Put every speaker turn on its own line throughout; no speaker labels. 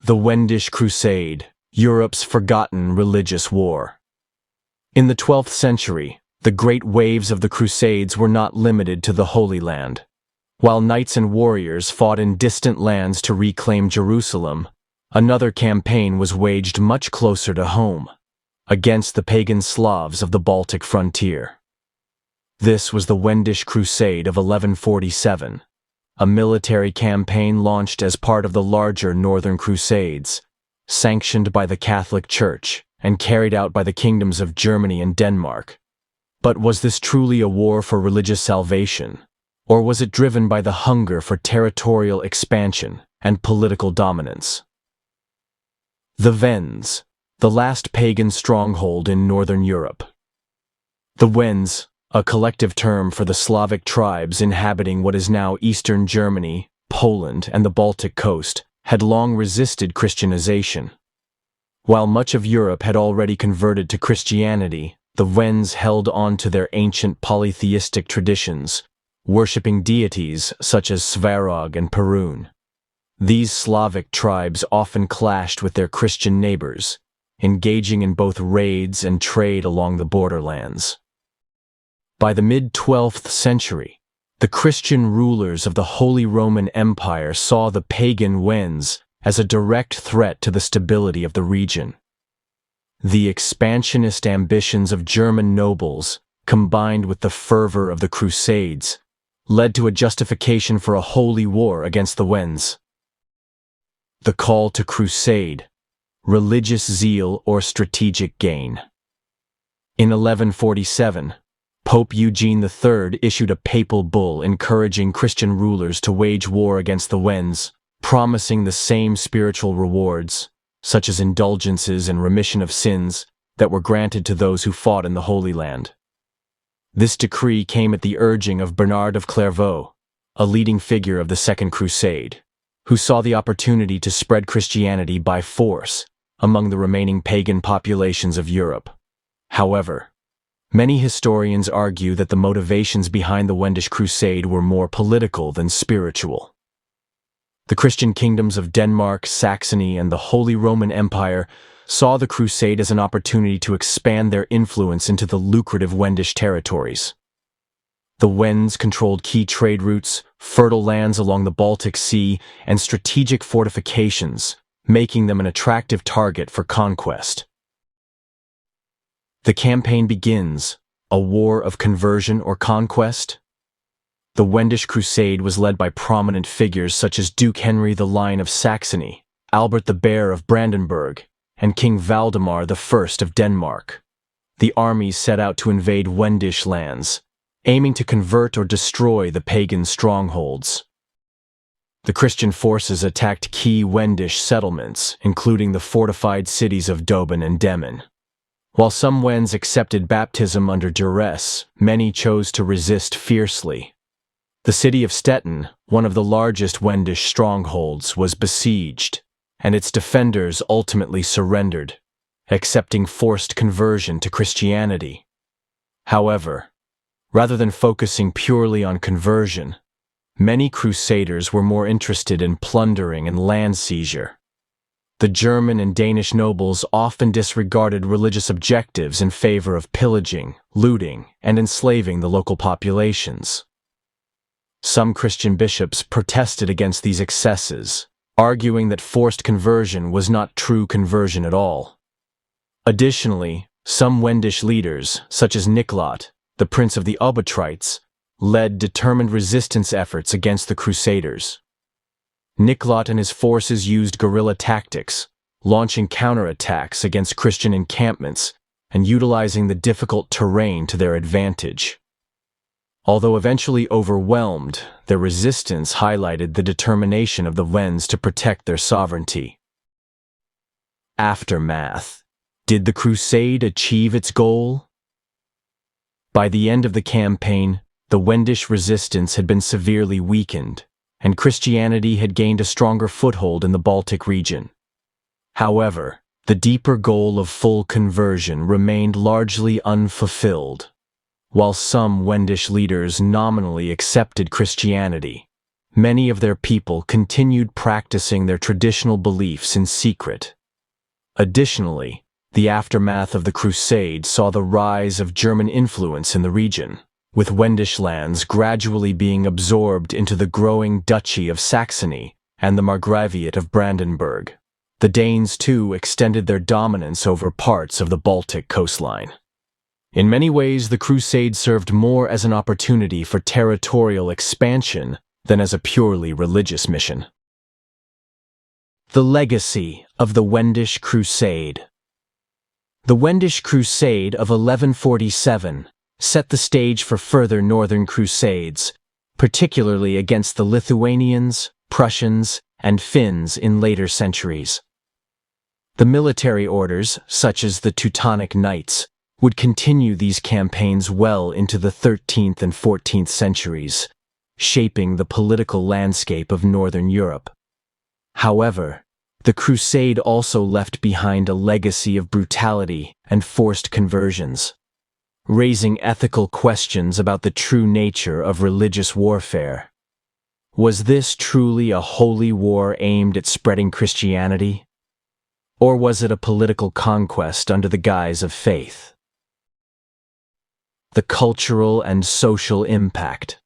The Wendish Crusade, Europe's forgotten religious war. In the 12th century, the great waves of the Crusades were not limited to the Holy Land. While knights and warriors fought in distant lands to reclaim Jerusalem, another campaign was waged much closer to home, against the pagan Slavs of the Baltic frontier. This was the Wendish Crusade of 1147, a military campaign launched as part of the larger Northern Crusades, sanctioned by the Catholic Church and carried out by the kingdoms of Germany and Denmark. But was this truly a war for religious salvation, or was it driven by the hunger for territorial expansion and political dominance? The Wends, the last pagan stronghold in Northern Europe. The Wends, a collective term for the Slavic tribes inhabiting what is now Eastern Germany, Poland, and the Baltic coast, had long resisted Christianization. While much of Europe had already converted to Christianity, the Wends held on to their ancient polytheistic traditions, worshipping deities such as Svarog and Perun. These Slavic tribes often clashed with their Christian neighbors, engaging in both raids and trade along the borderlands. By the mid-12th century, the Christian rulers of the Holy Roman Empire saw the pagan Wends as a direct threat to the stability of the region. The expansionist ambitions of German nobles, combined with the fervor of the Crusades, led to a justification for a holy war against the Wends. The call to crusade, religious zeal or strategic gain. In 1147, Pope Eugene III issued a papal bull encouraging Christian rulers to wage war against the Wends, promising the same spiritual rewards, such as indulgences and remission of sins, that were granted to those who fought in the Holy Land. This decree came at the urging of Bernard of Clairvaux, a leading figure of the Second Crusade, who saw the opportunity to spread Christianity by force among the remaining pagan populations of Europe. However, many historians argue that the motivations behind the Wendish Crusade were more political than spiritual. The Christian kingdoms of Denmark, Saxony, and the Holy Roman Empire saw the Crusade as an opportunity to expand their influence into the lucrative Wendish territories. The Wends controlled key trade routes, fertile lands along the Baltic Sea, and strategic fortifications, making them an attractive target for conquest. The campaign begins, a war of conversion or conquest. The Wendish Crusade was led by prominent figures such as Duke Henry the Lion of Saxony, Albert the Bear of Brandenburg, and King Valdemar I of Denmark. The armies set out to invade Wendish lands, aiming to convert or destroy the pagan strongholds. The Christian forces attacked key Wendish settlements, including the fortified cities of Dobin and Demmin. While some Wends accepted baptism under duress, many chose to resist fiercely. The city of Stettin, one of the largest Wendish strongholds, was besieged, and its defenders ultimately surrendered, accepting forced conversion to Christianity. However, rather than focusing purely on conversion, many crusaders were more interested in plundering and land seizure. The German and Danish nobles often disregarded religious objectives in favor of pillaging, looting, and enslaving the local populations. Some Christian bishops protested against these excesses, arguing that forced conversion was not true conversion at all. Additionally, some Wendish leaders, such as Niklot, the prince of the Obotrites, led determined resistance efforts against the Crusaders. Niklot and his forces used guerrilla tactics, launching counterattacks against Christian encampments and utilizing the difficult terrain to their advantage. Although eventually overwhelmed, their resistance highlighted the determination of the Wends to protect their sovereignty. Aftermath. Did the crusade achieve its goal? By the end of the campaign, the Wendish resistance had been severely weakened, and Christianity had gained a stronger foothold in the Baltic region. However, the deeper goal of full conversion remained largely unfulfilled. While some Wendish leaders nominally accepted Christianity, many of their people continued practicing their traditional beliefs in secret. Additionally, the aftermath of the Crusade saw the rise of German influence in the region, with Wendish lands gradually being absorbed into the growing Duchy of Saxony and the Margraviate of Brandenburg. The Danes, too, extended their dominance over parts of the Baltic coastline. In many ways, the Crusade served more as an opportunity for territorial expansion than as a purely religious mission. The legacy of the Wendish Crusade. The Wendish Crusade of 1147 set the stage for further Northern Crusades, particularly against the Lithuanians, Prussians, and Finns in later centuries. The military orders, such as the Teutonic Knights, would continue these campaigns well into the 13th and 14th centuries, shaping the political landscape of Northern Europe. However, the Crusade also left behind a legacy of brutality and forced conversions, raising ethical questions about the true nature of religious warfare. Was this truly a holy war aimed at spreading Christianity? Or was it a political conquest under the guise of faith? The cultural and social impact.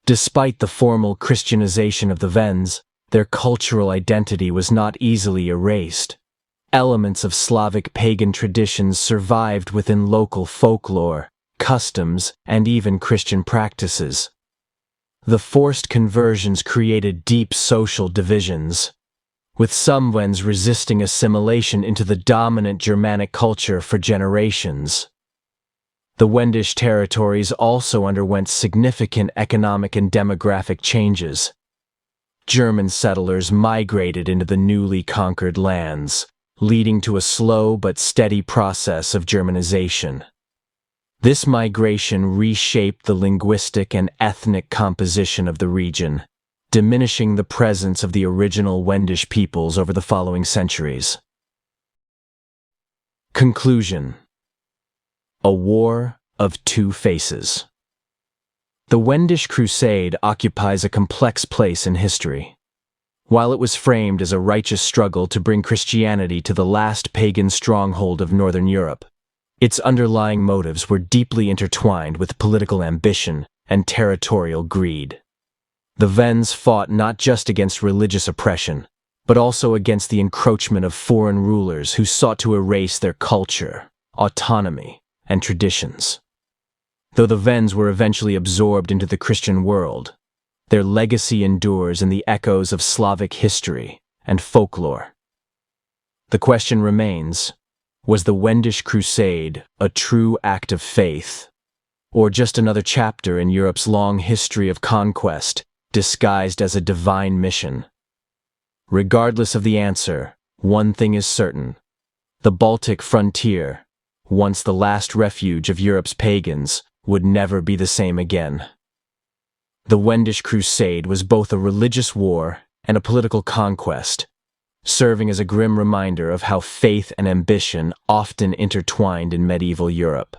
Despite the formal Christianization of the Wends, their cultural identity was not easily erased. Elements of Slavic pagan traditions survived within local folklore, customs, and even Christian practices. The forced conversions created deep social divisions, with some Wends resisting assimilation into the dominant Germanic culture for generations. The Wendish territories also underwent significant economic and demographic changes. German settlers migrated into the newly conquered lands, leading to a slow but steady process of Germanization. This migration reshaped the linguistic and ethnic composition of the region, diminishing the presence of the original Wendish peoples over the following centuries. Conclusion. A war of two faces. The Wendish Crusade occupies a complex place in history. While it was framed as a righteous struggle to bring Christianity to the last pagan stronghold of Northern Europe, its underlying motives were deeply intertwined with political ambition and territorial greed. The Wends fought not just against religious oppression, but also against the encroachment of foreign rulers who sought to erase their culture, autonomy, and traditions. Though the Wends were eventually absorbed into the Christian world, their legacy endures in the echoes of Slavic history and folklore. The question remains, was the Wendish Crusade a true act of faith, or just another chapter in Europe's long history of conquest disguised as a divine mission? Regardless of the answer, one thing is certain: the Baltic frontier, once the last refuge of Europe's pagans, would never be the same again. The Wendish Crusade was both a religious war and a political conquest, serving as a grim reminder of how faith and ambition often intertwined in medieval Europe.